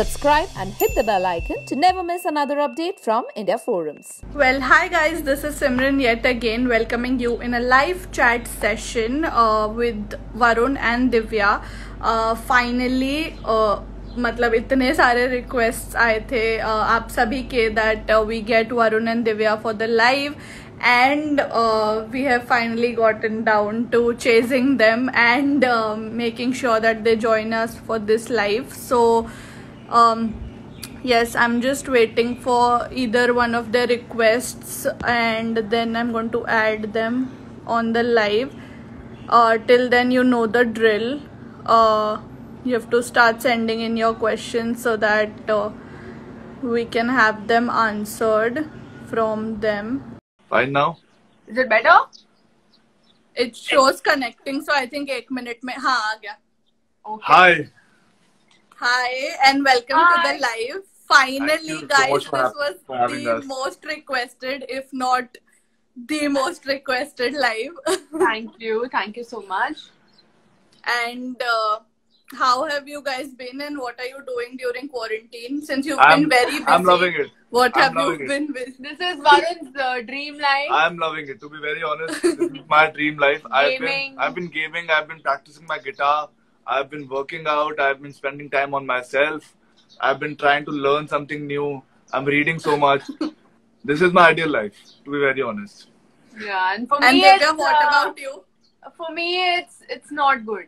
subscribe and hit the bell icon to never miss another update from India Forums. Well, hi guys, this is Simran yet again welcoming you in a live chat session with Varun and Divya. Finally, मतलब इतने सारे requests आए थे आप सभी के that we get Varun and Divya for the live. And we have finally gotten down to chasing them and making sure that they join us for this live. So yes, I'm just waiting for either one of their requests and then I'm going to add them on the live. Till then, you know the drill. You have to start sending in your questions so that we can have them answered from them. Fine now? Is it better? It shows connecting, so I think 1 minute mein हाँ आ गया. Okay. Hi and welcome to the live. Finally, guys, so this was the most requested, if not the most requested live. Thank you so much. And how have you guys been and what are you doing during quarantine? Since you've been very busy. I'm loving it. What have you been with? This is Varun's dream life. I'm loving it. To be very honest, this is my dream life. Gaming. I've been gaming. I've been practicing my guitar. I've been working out. I've been spending time on myself. I've been trying to learn something new. I'm reading so much. This is my ideal life, to be very honest. Yeah, and for And me, Divya, what about you? For me, it's not good.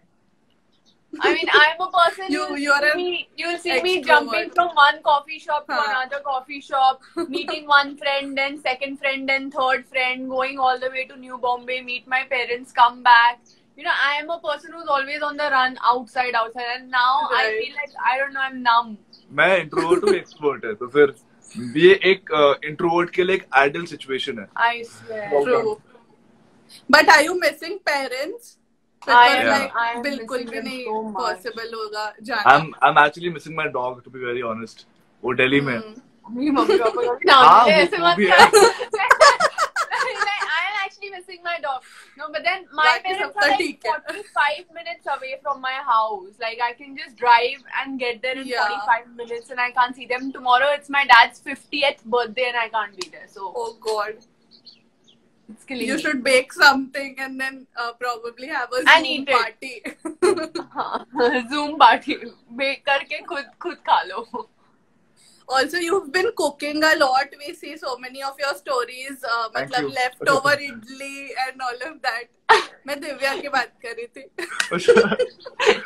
I mean, I'm a person. You'll see me jumping from one coffee shop to another coffee shop, meeting one friend, then second friend, then third friend, going all the way to New Bombay, meet my parents, come back. You know, I am a person who's always on the run outside, and now I feel like, I don't know, I'm numb. मैं introvert हूँ, expert है, तो फिर ये एक introvert के लिए एक ideal situation है. I swear. True. But are you missing parents? Because I am बिल्कुल भी नहीं so possible होगा जाना. I'm actually missing my dog, to be very honest. वो दिल्ली में. मेरी मम्मी पापा का भी नाम ले ऐसे मत कर. I'm actually missing my dog. No, but then my parents are like 45 minutes away from my house. Like I can just drive and get there in 45 minutes, and I can't see them. Tomorrow it's my dad's 50th birthday, and I can't be there. So oh God. It's killing you me. should bake something and then probably have a Zoom party. Zoom party. Bake करके खुद खा लो. Also, you've been cooking a lot. We see so many of your stories. मतलब leftover idli and all of that. मैं दिव्या की बात कर रही थी.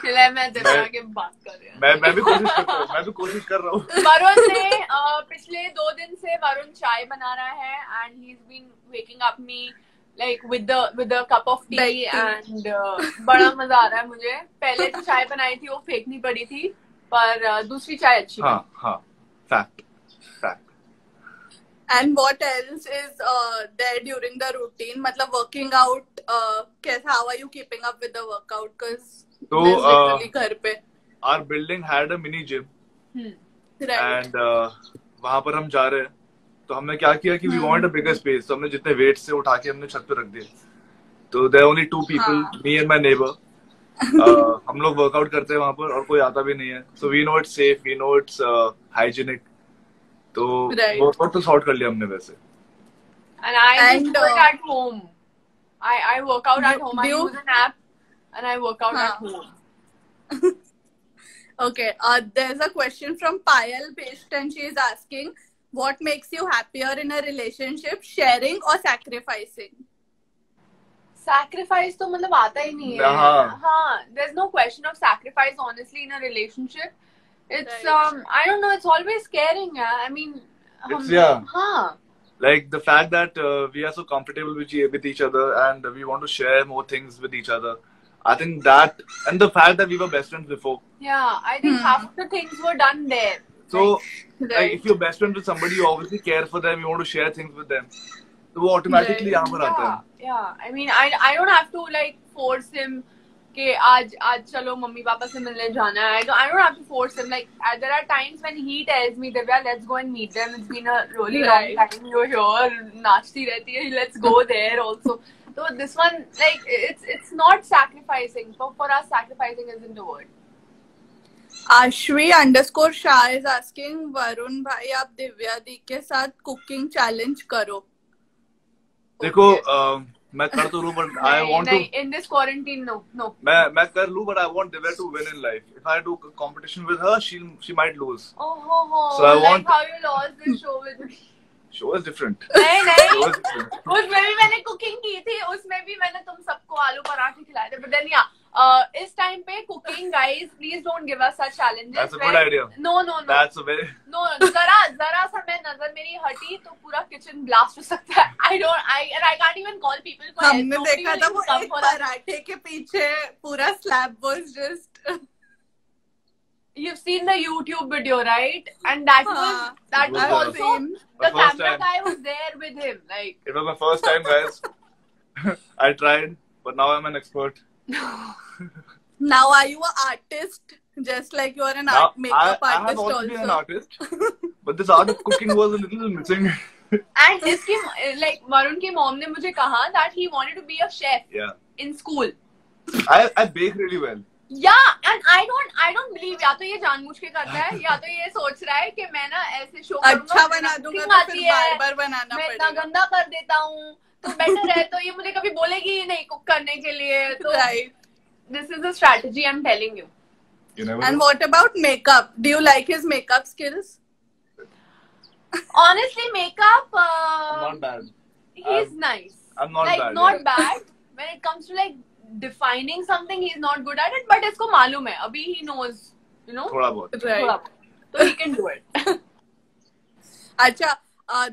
चले मैं दिव्या की बात कर रही हूँ. मैं भी कोशिश कर रहा हूँ. वरुण ने पिछले 2 दिन से वरुण चाय बना रहा है and he's been waking up me like with the cup of tea and बड़ा मजा आ रहा है मुझे. पहले जो चाय बनाई थी वो फेंकनी पड़ी थी पर दूसरी चाय अच्छी है. हाँ. Fact. And what else is there during the routine? मतलब working out. How are you keeping up with the workout? Because literally घर पे. Our building had a mini gym. Right. And वहाँ पर हम जा रहे हैं. तो हमने क्या किया कि we want a bigger space. तो हमने जितने weights से उठा के हमने छत पे रख दिए. तो there are only 2 people, me and my neighbor. हम लोग वर्कआउट करते हैं वहाँ पर और कोई आता भी नहीं है. So we know it's safe, we know it's hygienic. तो वर्कआउट तो सॉर्ट कर लिया हमने वैसे. And I do it at home. I work out at home. I use an app and I work out at home. Okay. There's a question from Payal Best and she is asking, what makes you happier in a relationship, sharing or sacrificing? Sacrifice तो मतलब आता ही नहीं है. हाँ. There's no question of sacrifice honestly in a relationship. It's I don't know. It's always caring. I mean, like the fact that we are so comfortable with each other and we want to share more things with each other. I think that, and the fact that we were best friends before. Yeah, I think half the things were done there. So, like, if you're best friends with somebody, you obviously care for them. You want to share things with them. So, वो automatically यहाँ पर आता है. Yeah. I mean, I don't have to like force him. कि आज चलो mummy papa से मिलने जाना है. I don't have to force him. Like there are times when he tells me, Divya, let's go and meet them. It's been a really long time. You're here, नाचती रहती है. Let's go there also. So this one, like it's not sacrificing. For us, sacrificing isn't the word. Ashwi_Shah is asking, Varun भाई आप दिव्या दी के साथ cooking challenge करो. देखो मैं कर तो लूं but I want to. In this quarantine, no. मैं कर लूं but I want Divya to win in life. If I do competition with her, she might lose. Oh. So I like want. how you lost this show with me. Show is different. नहीं Show is different. उसमें भी मैंने cooking की थी, उसमें भी मैंने तुम सबको आलू पराठे खिलाए थे. But then इस टाइम पे cooking guys, please don't give us such challenges. That's a good idea. No. That's a very. No, जरा सा मैं नजर मेरी हटी तो पूरा किचन ब्लास्ट हो सकता है. I can't even call people for help. हमने देखा था वो एक पराठे के पीछे पूरा slab was just. You've seen the YouTube video, right? And that was also the camera guy was there with him. Like it was my first time, guys. I tried, but now I'm an expert. Now are you an artist? Just like you are an makeup artist I have also also. been an artist, but this art of cooking was a little missing. And iski like Varun ki mom ne mujhe kaha that he wanted to be a chef. Yeah. In school. I bake really well. Yeah, and I don't believe या तो ये जानबूझ के करता है या तो ये सोच रहा है कि मैं ना ऐसे शो अच्छा बना दूंगा तो फिर बार-बार बनाना पड़ेगा. मैं इतना गंदा कर देता हूँ तो बेटर है तो ये मुझे कभी बोलेगी ही नहीं कुक करने के लिए. तो right. This is a strategy I'm telling you. And what about makeup? Do you like his makeup skills? Honestly, makeup. I'm not bad. He's nice. I'm not like, bad. Not bad. When it comes to like defining something, he's not good at it. But इसको मालूम है. अभी he knows, you know. थोड़ा बहुत. Right. So he can do it. अच्छा,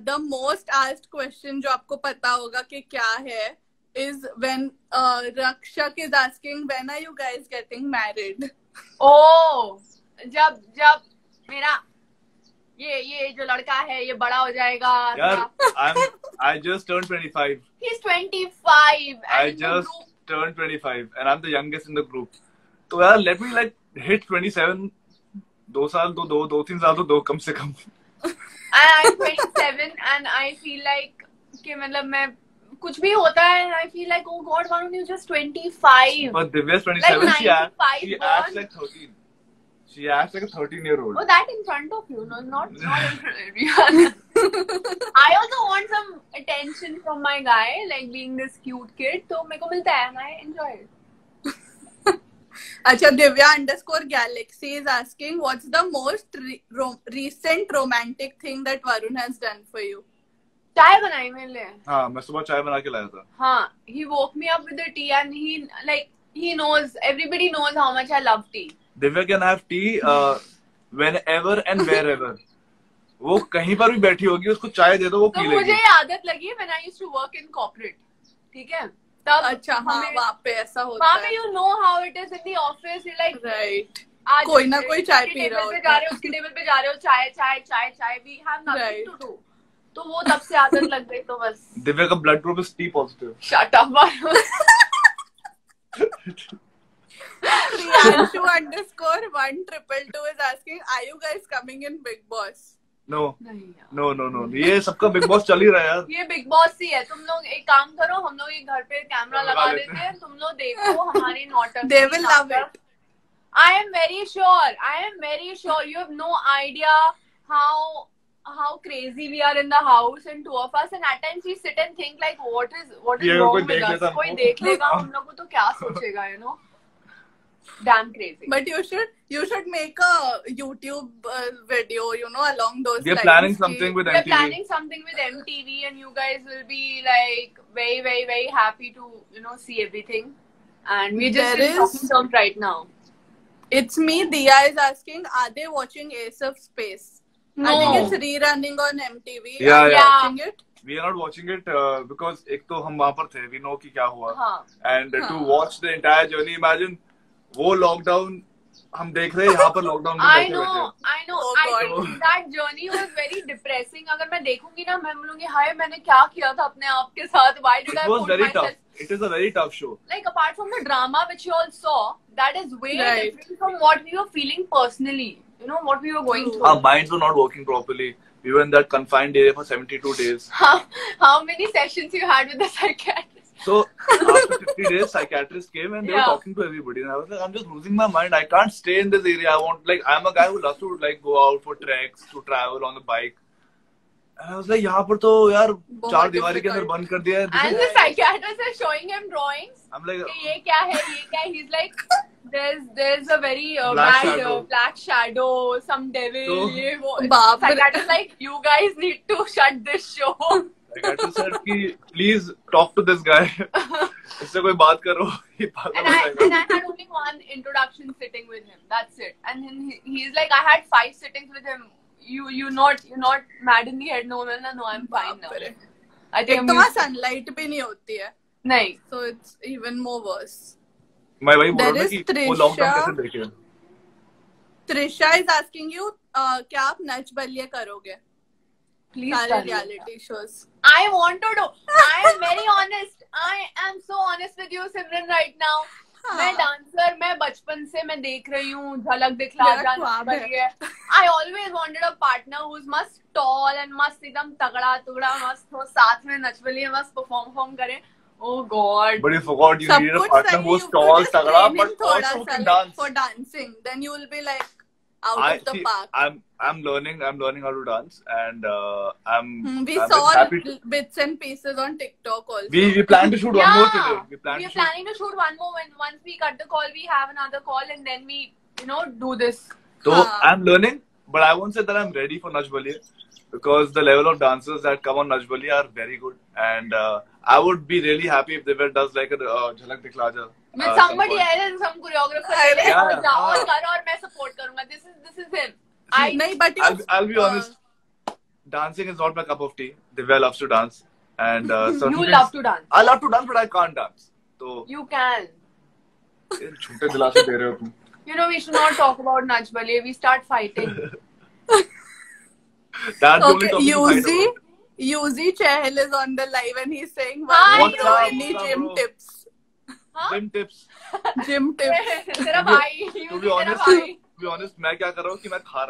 the most asked question जो आपको पता होगा कि क्या है is when Rakshak is asking when are you guys getting married? Oh, जब मेरा ये जो लड़का है ये बड़ा हो जाएगा. यार, I just turned 25. He's 25. I just turned 25 and I'm the youngest in the group. तो यार let me like hit 27. 2 साल तो 2-3 साल तो कम से कम. And I'm 27 and I feel like कि मतलब मैं कुछ भी होता है and I feel like oh God, why don't you just 25? But Divya's 27. Like she acts like 13. She acts like a 13-year-old. Oh, that in front of you, no, not in front of everyone. I also want some attention from my guy, like being this cute kid. तो मेरे को मिलता है and I enjoy it. अच्छा, Divya_Galaxy is asking, what's the most recent romantic thing that Varun has done for you? चाय बनाई मेरे लिए. हाँ, मैं सुबह चाय बना के लाया था. हाँ, he woke me up with the tea and he knows, everybody knows how much I love tea. Divya can have tea whenever and wherever. वो कहीं पर भी बैठी होगी उसको चाय दे दो वो पी लेगी. तो मुझे ये आदत लगी when I used to work in corporate. ठीक है? तब अच्छा हाँ वहाँ पे ऐसा होता है. You know how it is in the office. You're like right. कोई ना कोई चाय पी रहा होता है. उसके टेबल पे जा रहे हो चाय. We have nothing to do. तो वो तब से आदत लग गई तो बस. दिव्या का blood group is T positive. Shut up. Priyanshu_122 is asking, are you guys coming in Big Boss? No. ये सबका बिग बॉस चल ही रहा है यार. ये बिग बॉस ही है. तुम लोग एक काम करो, हम लोग एक घर पे कैमरा लगा देते हैं. तुम लोग देखो हमारी नौटंकी. They will love it. I am very sure. You have no idea how crazy we are in the house and two of us, and at times we sit and think like what is wrong with us. कोई देख लेगा हम लोग को तो क्या सोचेगा, you know. Damn crazy. But you should make a YouTube video, you know, along those lines. We are planning something with MTV. We are planning something with MTV, and you guys will be like very, very, very happy to, you know, see everything. And we're just in talking terms right now. It's me. Dia is asking, are they watching Ace of Space? No. I think it's rerunning on MTV. Yeah. Are you watching it? We are not watching it because एक तो हम वहाँ पर थे. We know कि क्या हुआ. हाँ. And to watch the entire journey, imagine वो लॉकडाउन हम देख रहे हैं यहाँ पर लॉकडाउन में बैठे बैठे. I know. I think that journey was very depressing. अगर मैं देखूंगी ना मैं बोलूंगी हाय मैंने क्या किया था अपने आप के साथ. Why did I put myself? It is a very tough show. Like apart from the drama which you all saw, that is way different from what we were feeling personally. You know what we were going through. Our minds were not working properly. We were in that confined area for 72 days. How many sessions you had with the psychiatrist? So after 50 days, psychiatrist came and they were talking to everybody, and I was like, I'm just losing my mind. I can't stay in this area. I'm a guy who loves to like go out for treks, to travel on the bike. And I was like, यहाँ पर तो यार चार दीवारी के अंदर बंद कर दिया है. And the psychiatrist is showing him drawings. I'm like, ये क्या है, ये क्या है? He's like, there's a very black shadow, some devil. ये वो. Psychiatrist like, you guys need to shut this show. Psychiatrist said कि please talk to this guy. इससे कोई बात करो. And I had only one introduction sitting with him. That's it. And then he's like, I had 5 sittings with him. You're not mad in the head? No, I'm fine now. I think एक तो वहाँ sunlight भी नहीं होती है. नहीं. So it's even more worse. मैं वही बोल रहा था कि वो long term कैसे देखें. Trisha is asking you, क्या आप नच बलिए करोगे? Please सारे reality shows. I want to do. I am very honest. I am so honest with you, Simran, right now. मैं डांसर, मैं बचपन से मैं देख रही हूँ, झलक दिखला जाती है. I always wanted a partner who's must tall and must एकदम तगड़ा तुगड़ा मस्त हो, साथ में नच बलिए, मस्त परफॉर्म करे. Oh God. But you forgot you needed a partner who's tall, तगड़ा, but also who can dance. For dancing, then you will be like out of the park. I'm learning how to dance, and we saw bits and pieces on TikTok also. We plan to shoot one more today. We're planning to shoot one more. Once we cut the call, we have another call, and then we do this. So I'm learning, but I won't say that I'm ready for Nach Baliye, because the level of dancers that come on Nach Baliye are very good, and I would be really happy if Divya does like a Jhalak Dikhla Ja. With somebody else, some choreographer, और मैं support करूँगा. This is him. I'll be honest. Dancing is not my cup of tea. Divya loves to dance, and you love to dance. I love to dance, but I can't dance. So you can. छोटे दिलासे दे रहे हो तुम. We should not talk about Nach Baliye. We start fighting. That's only topic to fight about. Yuzi Chahal is on the live and he's saying, what's up, any gym tips? Gym tips. Gym tips. तेरा भाई. To be honest, मैं क्या कर रहा हूँ कि मैं खा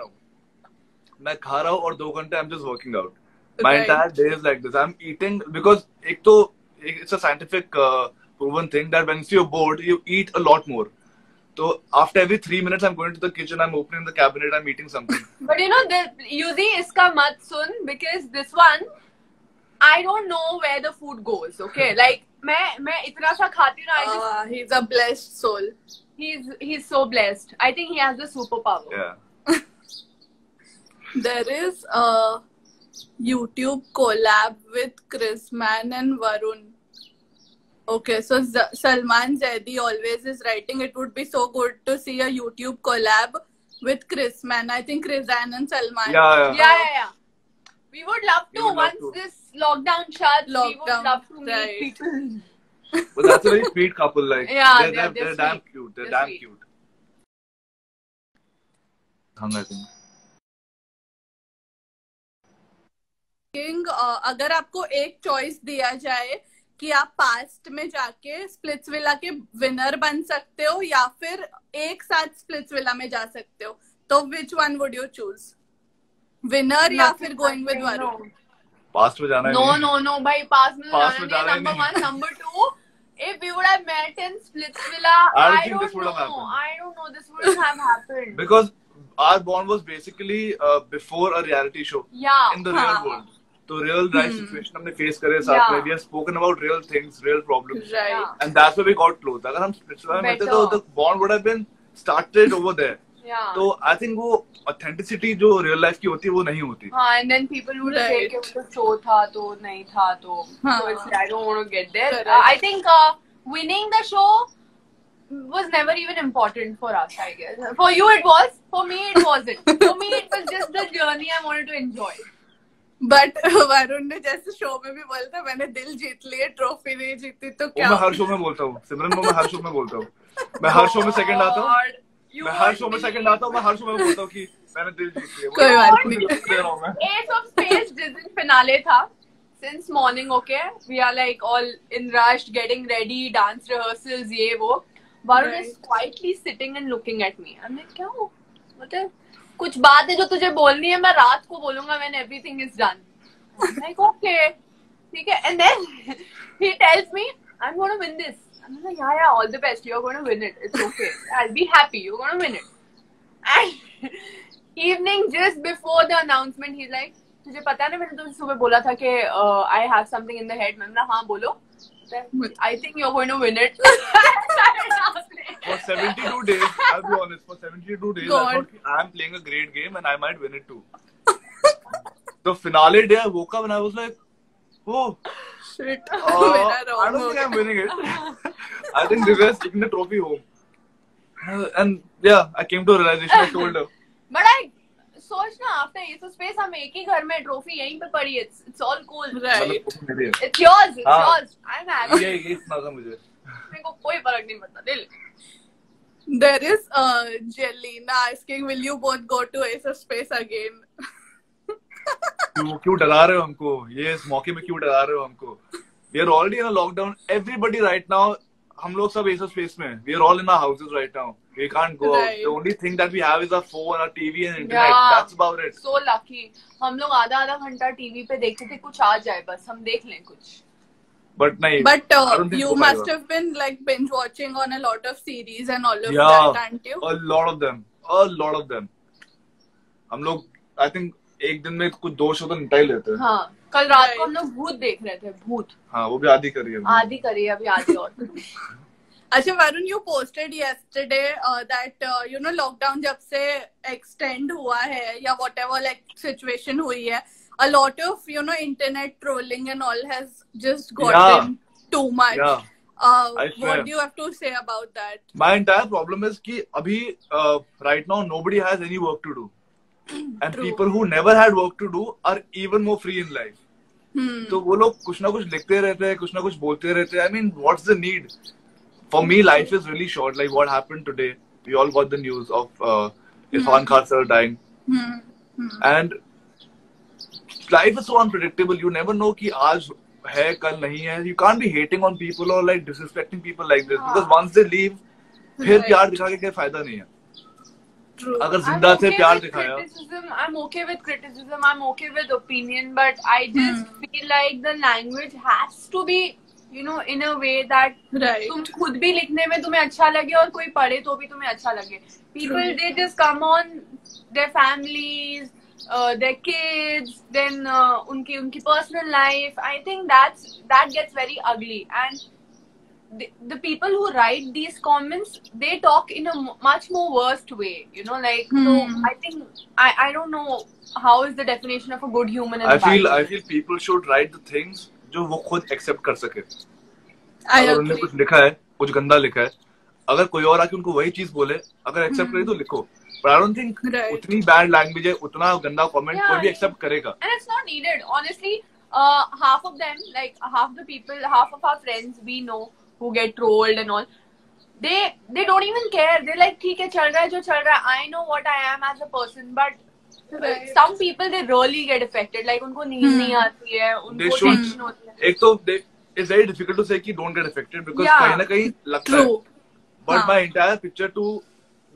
रहा हूँ और 2 घंटे I'm just working out. My entire day is like this. I'm eating because it's a scientific proven thing that when you're bored, you eat a lot more. So after every 3 minutes, I'm going to the kitchen, I'm opening the cabinet, I'm eating something. But Yuzi, iska mat sun, because this one, I don't know where the food goes. Okay, like मैं इतना सा खाती हूँ. He's a blessed soul. He's so blessed. I think he has the superpower. Yeah. There is a YouTube collab with Chris Man and Varun. Okay, so Salman Zaidi always is writing, it would be so good to see a YouTube collab with Chris Man. I think Chris and Salman. Yeah. We would love to once this lockdown shuts. We would love to meet people. But that's a very sweet couple. Like, yeah, they're damn cute. They're damn cute. अगर आपको एक choice दिया जाए कि आप past में जाके Splitsvilla के विनर बन सकते हो या फिर एक साथ स्प्लिट्सविला में जा सकते हो, तो which one would you choose? Winner या फिर गोइंग विद वरुण? पास्ट में जाना है. No भाई, पास्ट में जाना है. Number 1, number 2, if we would have met in Splitsvilla, I don't know this would have happened. Because our bond was basically before a reality show. Yeah. In the real world. तो real life situation हमने face करे साथ में. We have spoken about real things, real problems. Right. And that's why we got close. अगर हम Splitsvilla में मिलते तो the bond would have been started over there. Yeah. तो I think वो authenticity जो real life की होती है वो नहीं होती. हाँ, and then people would say कि वो show था तो नहीं था तो. So it's I don't want to get there. I think winning the show was never even important for us, I guess. For you it was. For me it wasn't. For me it was just the journey I wanted to enjoy. But Varun ने जैसे show में भी बोला था, मैंने दिल जीत लिए, trophy नहीं जीती तो क्या? मैं हर शो में बोलता हूँ सिमरन, मैं हर शो में बोलता हूँ. मैं हर शो में सेकंड आता हूँ. मैं हर शो में सेकंड आता हूँ. मैं हर शो में बोलता हूँ कि मैंने दिल जीत लिया. कोई बात नहीं. Ace of Spades जिस दिन finale था, since morning, okay, we are like all in rush, getting ready, dance rehearsals, ये वो. Varun is quietly sitting and looking at me. I'm like, क्या हो? मतलब कुछ बात है जो तुझे बोलनी है, मैं रात को बोलूंगा when everything is done. I'm like, okay, ठीक है. And then he tells me, I'm going to win this. I'm like, yeah, all the best. You're going to win it. It's okay. I'll be happy. You're going to win it. And evening, just before the announcement, he's like, तुझे पता है ना मैंने तुझे सुबह बोला था कि I have something in the head. मैंने कहा हाँ बोलो. I think you're going to win it. For 72 days, I'll be honest, for 72 days, I thought I'm playing a great game and I might win it too. The finale day, I woke up and I was like, oh, shit. I don't think I'm winning it. I think Divya is taking the trophy home. And yeah, I came to a realization, I told her. But I सोच ना after Ace of Space हम एक ही घर में trophy यहीं पे पड़ी है. It's all cool. Right. It's yours. It's yours. I'm happy. ये सुना था मुझे. मेरे को कोई फर्क नहीं पड़ता. दिल. There is Jelena asking, will you both go to Ace of Space again? क्यों डरा रहे हो हमको? ये इस मौके में क्यों डरा रहे हो हमको? We are already in a lockdown. Everybody right now, हम लोग सब Ace of Space में. We are all in our houses right now. We can't go out. The only thing that we have is our phone, our TV and internet. Yeah. That's about it. So lucky. हम लोग आधा घंटा TV पे देखते थे कुछ आ जाए बस हम देख लें कुछ. But nahi, but you must have been like binge watching on a lot of series and all of that, aren't you? A lot of them. A lot of them. हम लोग I think एक दिन में कुछ 2 show तो निपटा ही लेते हैं. हाँ. कल रात को हम लोग भूत देख रहे थे. भूत. हाँ वो भी आधी करी है. आधी करी है अभी आधी और. अच्छा Varun, you posted yesterday that you know lockdown जब से extend हुआ है या whatever like situation हुई है, a lot of you know internet trolling and all has just gotten too much. Yeah. What do you have to say about that? My entire problem is कि अभी right now nobody has any work to do, and True. people who never had work to do are even more free in life. तो वो लोग कुछ ना कुछ लिखते रहते हैं, कुछ ना कुछ बोलते रहते हैं. I mean, what's the need? For me, life is really short. Like what happened today, we all got the news of Irfan Khan sir dying, and life is so unpredictable. You never know कि आज है कल नहीं है. You can't be hating on people or like disrespecting people like this because once they leave, फिर प्यार दिखा के कोई फायदा नहीं है. True. अगर जिंदा से प्यार दिखाया. I'm okay with criticism. I'm okay with opinion, but I just feel like the language has to be, you know, in a way that तुम खुद भी लिखने में तुम्हें अच्छा लगे और कोई पढ़े तो भी तुम्हें अच्छा लगे. People they just come on their families, their kids, then उनकी personal life. I think that gets very ugly. And the people who write these comments, they talk in a much more worst way. You know, like so. I think I don't know how is the definition of a good human. I feel people should write the things जो वो खुद accept कर सके. अगर उन्होंने कुछ लिखा है, कुछ गंदा लिखा है, अगर कोई और आके उनको वही चीज बोले, अगर एक्सेप्ट करे तो लिखो. But I don't think उतनी bad language है, उतना गंदा comment कोई भी एक्सेप्ट करेगा. And it's not needed. Honestly, half of them, like half the people, half of our friends we know who get trolled and all, they don't even care. They're like, ठीक है चल रहा है जो चल रहा है. I know what I am as a person, but some people they really get affected. Like उनको नींद नहीं आती है, उनको टेंशन होती है. एक तो it's very difficult to say कि don't get affected because कहीं ना कहीं लगता है. But my entire picture to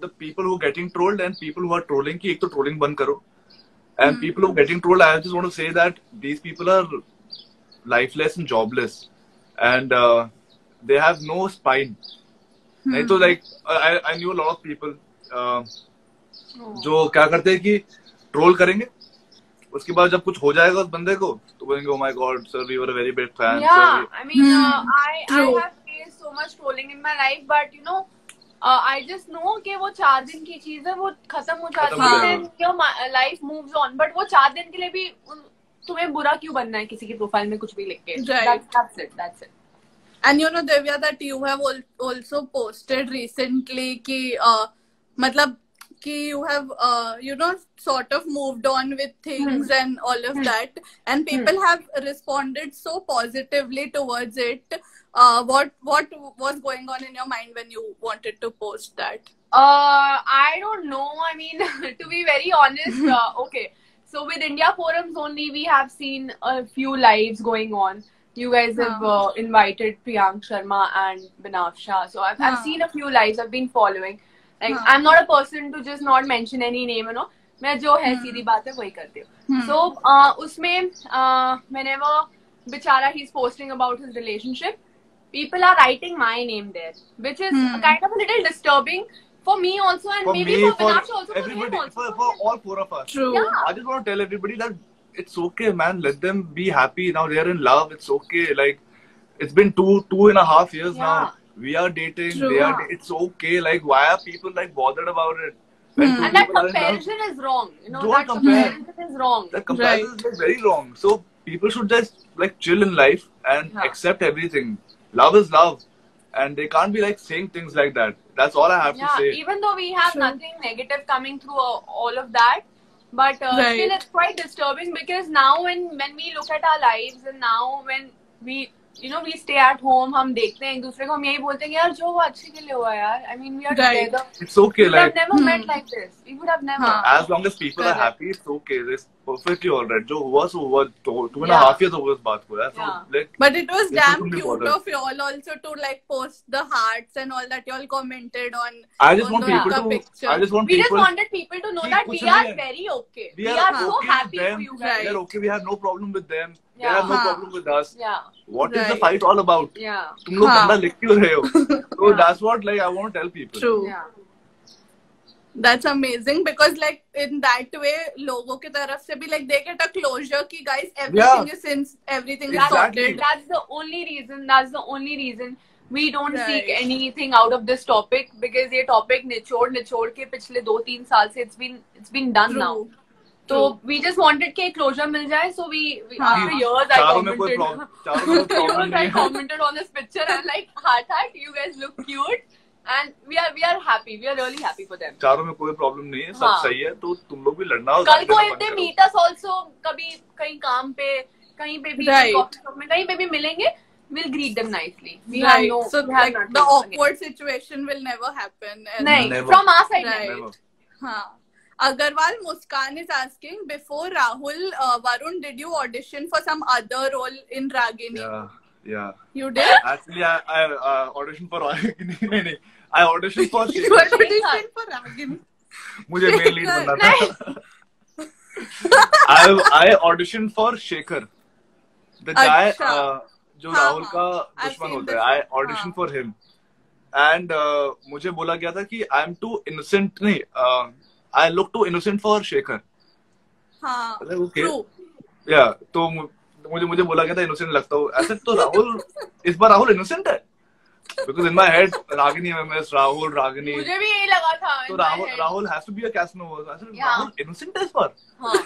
the people who are getting trolled and people who are trolling कि एक तो trolling बंद करो. And people who are getting trolled, I just want to say that these people are lifeless and jobless, and they have no spine. नहीं तो like I knew a lot of people जो क्या करते हैं कि troll करेंगे, उसके बाद जब कुछ हो जाएगा उस बंदे को तो बोलेंगे oh my god sir we were a very big fan. Yeah, I mean I have faced so much trolling in my life, but you know I just know कि वो 4 दिन की चीज है, वो खत्म हो जाती है and your life moves on. But वो 4 दिन के लिए भी तुम्हें बुरा क्यों बनना है किसी की प्रोफाइल में कुछ भी लिख के. That's it. And you know Divya, that you have also posted recently कि मतलब कि you have you know sort of moved on with things and all of that, and people have responded so positively towards it. What was going on in your mind when you wanted to post that? I don't know. I mean, to be very honest, okay. So with India Forums only, we have seen a few lives going on. You guys have invited Priyank Sharma and Binav Shah. So I've seen a few lives. I've been following. Like I'm not a person to just not mention any name, you know. मैं जो है सीधी बात है वही करती हूँ. So उसमें whenever बेचारा he's posting about his relationship, people are writing my name there, which is kind of a little disturbing for me also, and maybe for Vinakshi also, everybody, for him also. for all four of us. True. Yeah. I just want to tell everybody that it's okay, man. Let them be happy now. They are in love. It's okay. Like, it's been 2.5 years now. We are dating. True. They are. It's okay. Like, why are people like bothered about it? And that comparison is wrong. You know, Don't that compare. comparison is wrong. That comparison is like very wrong. So people should just like chill in life and accept everything. Love is love, and they can't be like saying things like that. That's all I have to say. Even though we have nothing negative coming through all of that, but still it's quite disturbing, because now when we look at our lives, and now when we we stay at home, हम देखते हैं एक दूसरे को, हम यही बोलते हैं कि यार जो हुआ अच्छे के लिए हुआ यार. I mean, we are together. It's okay. We would have never met like this. We would have never. As long as people are happy, it's okay. It's perfectly alright. जो हुआ सो हुआ. 2.5 years over इस बात को यार. So, like, but it was damn cute of y'all also to like post the hearts and all that y'all commented on. I just want people to. Picture. I just want we people. just wanted people to know that we are very okay. We are so okay happy for you guys. We are okay. We have no problem with them. They have no problem with us. Yeah. What is the fight all about? Yeah. तुम लोग गंदा लिख क्यों रहे हो? So that's what like I want to tell people. True. Yeah. That's amazing, because like in that way लोगों की तरफ से भी like they get a closure कि guys everything is since everything is sorted. That's the only reason. That's the only reason we don't seek anything out of this topic, because ये topic निचोड़ के पिछले 2-3 साल से it's been done now. So we just wanted कि closure मिल जाए. So we after years I commented on this picture and like heart, you guys look cute. And we are happy. We are really happy for them. चारों में कोई problem नहीं है, सब सही है. तो तुम लोग भी लड़ना हो. कल को if they meet us also, कभी कहीं काम पे, कहीं पे भी कहीं पे भी मिलेंगे, we'll greet them nicely. We have no. So like the awkward situation will never happen. नहीं, from our side, never. हाँ. Agarwal Muskan is asking, before Rahul, Varun, did you audition for some other role in Ragini? Yeah. You did? Actually, I auditioned for Ragini. I auditioned for Shekhar. You auditioned for Ragini? मुझे main lead बनना था. I auditioned for Shekhar, the guy जो राहुल का दुश्मन होता है. I auditioned for him, and मुझे बोला गया था कि I am too innocent. नहीं, I look too innocent for Shekhar. हाँ. True. Yeah. तो मुझे बोला गया था innocent लगता हूँ. ऐसे तो राहुल इस बार राहुल innocent है. Because in my head, Ragini MMS, Rahul, Ragini. मुझे भी यही लगा था. So Rahul has to be a Casanova. I said, Rahul innocent है इस बार. हाँ.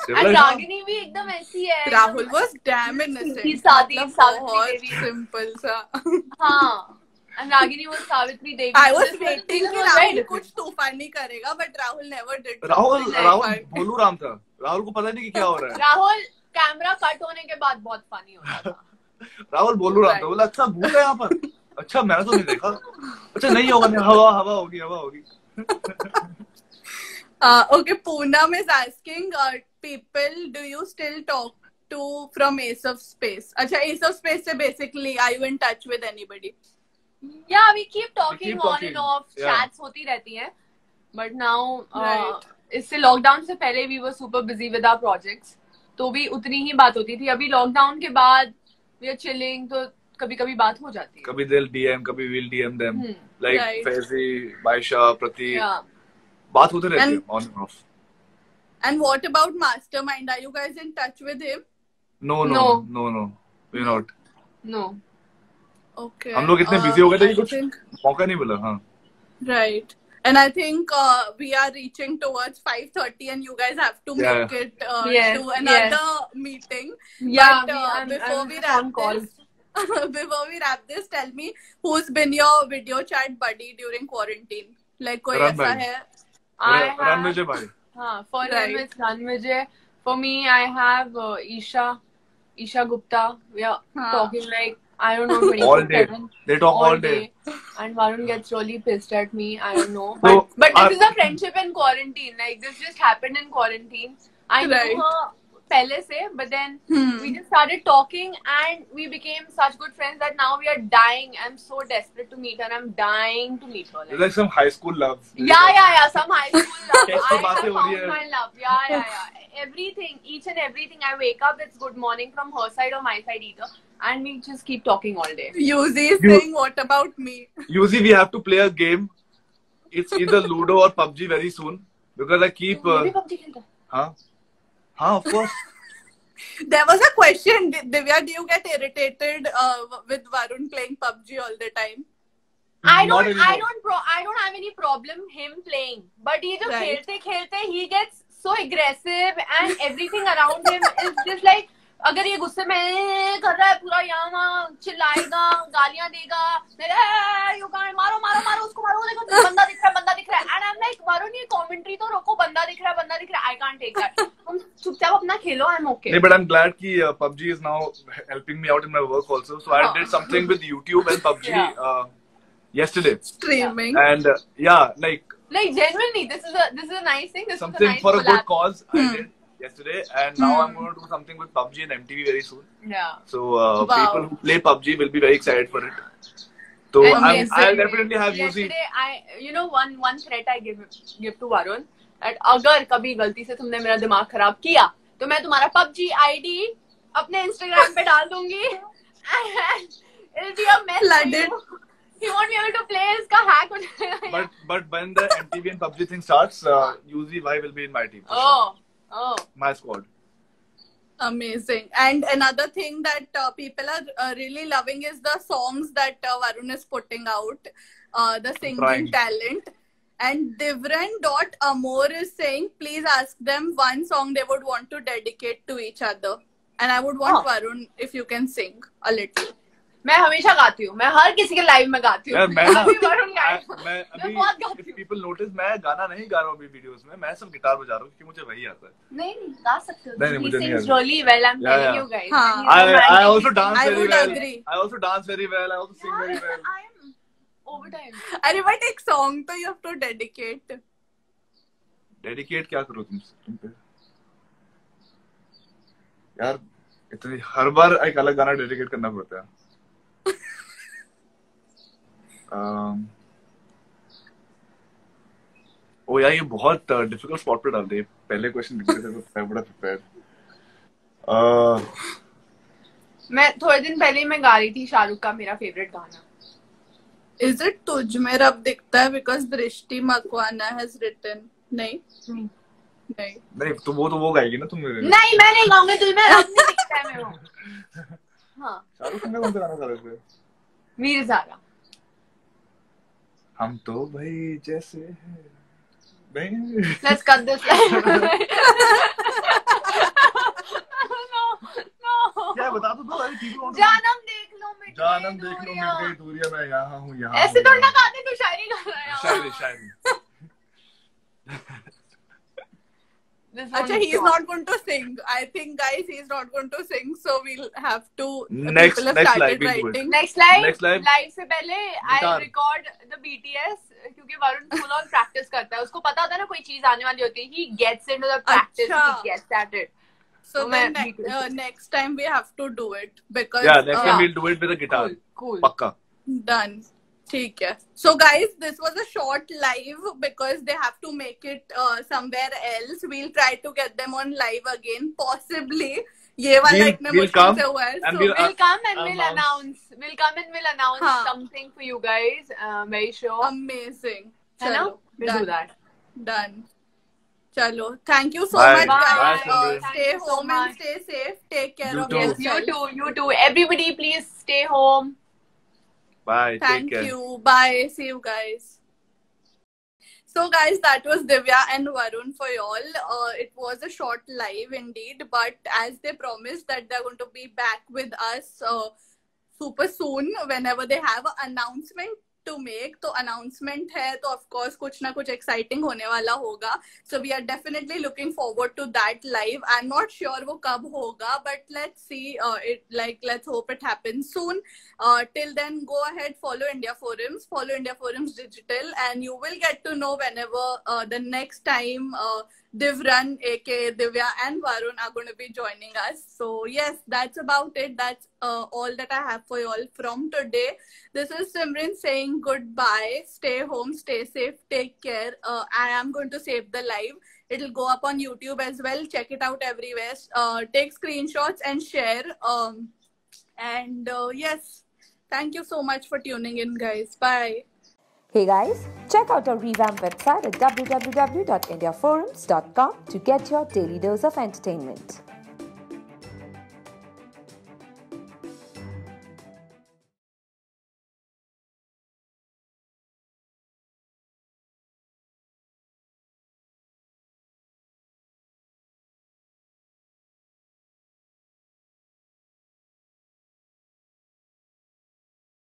And Ragini भी एकदम ऐसी है. Rahul was damn innocent. He Savitri बहुत simple सा. हाँ. And Ragini was Savitri Devi. I was waiting कि Rahul कुछ तूफानी करेगा, but Rahul never did. Rahul भोलू राम था. Rahul को पता नहीं कि क्या हो रहा है. Rahul कैमरा कट होने के बाद बहुत फनी हो रहा था. राहुल बोलू रहा था. बोला अच्छा भूत है यहाँ पर. अच्छा मैंने तो नहीं देखा. अच्छा नहीं होगा. हवा होगी. Okay, Poonam is asking, people, do you still talk to from Ace of Space? अच्छा, Ace of Space से basically, are you in touch with anybody? Yeah, we keep talking on and off. Chats होती रहती हैं. But now, इससे lockdown से पहले we were super busy with our projects. तो भी उतनी ही बात होती थी. अभी lockdown के बाद we are chilling, तो कभी-कभी बात हो जाती है. कभी they'll DM, कभी we'll DM them. Like Faizi, Baisha, Pratik. Yeah. बात होते रहती है on and off. And what about Mastermind? Are you guys in touch with him? No. We're not. No. Okay. हम लोग इतने busy हो गए थे कि कुछ मौका नहीं मिला. हाँ. Right. And I think we are reaching towards 5:30, and you guys have to make it to another meeting. Yeah. But before we wrap this, tell me who's been your video chat buddy during quarantine? Like कोई ऐसा है? Ranvijay bhai. For him it's Ranvijay. For me, I have Isha Gupta. We are talking like, I don't know, 24/7. All day. They talk all day. And Varun gets really pissed at me. I don't know. But this is a friendship in quarantine. Like, this just happened in quarantine. I knew her pehle se, but then we just started talking and we became such good friends that now we are dying. I'm so desperate to meet her and I'm dying to meet her. It's like some high school love. Yeah. Some high school love. I have found my love. Yeah. everything, each and everything. I wake up, it's good morning from her side or my side either. And we just keep talking all day. Yuzi is saying, what about me? Yuzi, we have to play a game. It's either Ludo or PUBG very soon. Because I keep... Huh? Of course. There was a question, Divya, do you get irritated with Varun playing PUBG all the time? I don't have any problem him playing. But he just खेलते he gets so aggressive and everything around him is just like, अगर ये गुस्से में कर रहा है पूरा यहाँ चिल्लाएगा, गालियाँ देगा, you can't, मारो उसको मारो, देखो बंदा दिख रहा है and I'm like, वरुण ये commentary तो रोको, बंदा दिख रहा है, I can't take that. तुम चुपचाप अपना खेलो, I'm okay. But I'm glad कि PUBG is now helping me out in my work also. So I did something with YouTube and PUBG yesterday. Streaming. And like genuinely, this is a nice thing. This something was a nice for a good collab. cause I did yesterday, and now I'm going to do something with PUBG and MTV very soon. Yeah. So people who play PUBG will be very excited for it. So I'll definitely have Yesterday, one threat I give to Varun that अगर कभी गलती से तुमने मेरा दिमाग खराब किया तो मैं तुम्हारा PUBG ID अपने Instagram पे डाल दूंगी and it'll be a mess. Flooded. He won't be able to play. इसका hack हो जाएगा. But when the MTV and PUBG thing starts, Yuzi Bhai will be in my team. Oh. My squad. Amazing. And another thing that people are really loving is the songs that Varun is putting out, the singing talent. And Divran.amor is saying, please ask them one song they would want to dedicate to each other. And I would want Varun, if you can sing a little. मैं हमेशा गाती हूँ, मैं हर किसी के live में गाती हूँ. मैं बहुत गाती हूँ. People notice मैं गाना नहीं गा रहा हूँ अभी वीडियोस में, मैं सब गिटार बजा रहा हूँ क्योंकि मुझे वही आता है. नहीं गा सकते हो. नहीं मुझे नहीं आता. Really well, I'm telling you guys. I also dance I very would well. agree. I also dance very well. I also sing very well. I'm overtime. अरे but एक song तो you have to dedicate. Dedicate क्या करो तुम पे? यार इतनी हर बार एक अलग गाना डेडिकेट करना पड़ता है. यार ये बहुत डिफिकल्ट स्पॉट पे डाल दे. पहले क्वेश्चन लिखते थे तो मैं बड़ा प्रिपेयर्ड. मैं थोड़े दिन पहले मैं गा रही थी शाहरुख का मेरा फेवरेट गाना. Is it तुझ में रब दिखता है because दृष्टि मकवाना has written? नहीं तो वो गाएगी ना तुम मेरे. नहीं मैं नहीं गाऊंगी. तुझ में रब नहीं दिखता है मेरे को. हाँ शाहरुख ने कौन सा गाना गा रहे थे? मीर ज़ारा. हम तो भाई जैसे हैं. Let's cut this. No. क्या बता दो भाई ठीक हो. जानम देख लो मिट गई दूरियां मैं यहाँ हूँ यहाँ. ऐसे थोड़ा ना गाते तो शायरी गा रहा है. शायरी. Acha, he is not going to sing. I think, guys, he is not going to sing. So we'll have to. Next live writing. Next live से पहले I'll record the BTS क्योंकि वरुण full on practice करता है. उसको पता होता है ना कोई चीज आने वाली होती है. He gets into the practice. He gets at it. So then next time we have to do it because next time we'll do it with a guitar. Cool. Pakka. Done. ठीक है. So guys, this was a short live because they have to make it somewhere else. We'll try to get them on live again, possibly. ये वाला इतने मुश्किल से हुआ है. So we'll come and we'll announce. We'll come and we'll announce something for you guys. Very sure. Amazing. चलो, we'll do that. Done. Chalo. Thank you so much, guys. Bye. Stay home and stay safe. Take care of yourself. You too. Everybody, please stay home. Bye. Thank you. Bye. See you guys. So guys, that was Divya and Varun for y'all. It was a short live indeed, but as they promised that they're going to be back with us super soon whenever they have an announcement to make. तो announcement है तो of course कुछ ना कुछ exciting होने वाला होगा. So we are definitely looking forward to that live. I'm not sure वो कब होगा, but let's see. Let's hope it happens soon. Till then, go ahead, follow India Forums, follow India Forums Digital, and you will get to know whenever the next time Divran, aka Divya, and Varun are going to be joining us. So yes, that's about it. That's all that I have for you all from today. This is Simran saying goodbye. Stay home, stay safe, take care. I am going to save the live. It'll go up on YouTube as well. Check it out everywhere. Take screenshots and share. Yes, thank you so much for tuning in, guys. Bye. Hey guys, check out our revamped website at www.indiaforums.com to get your daily dose of entertainment.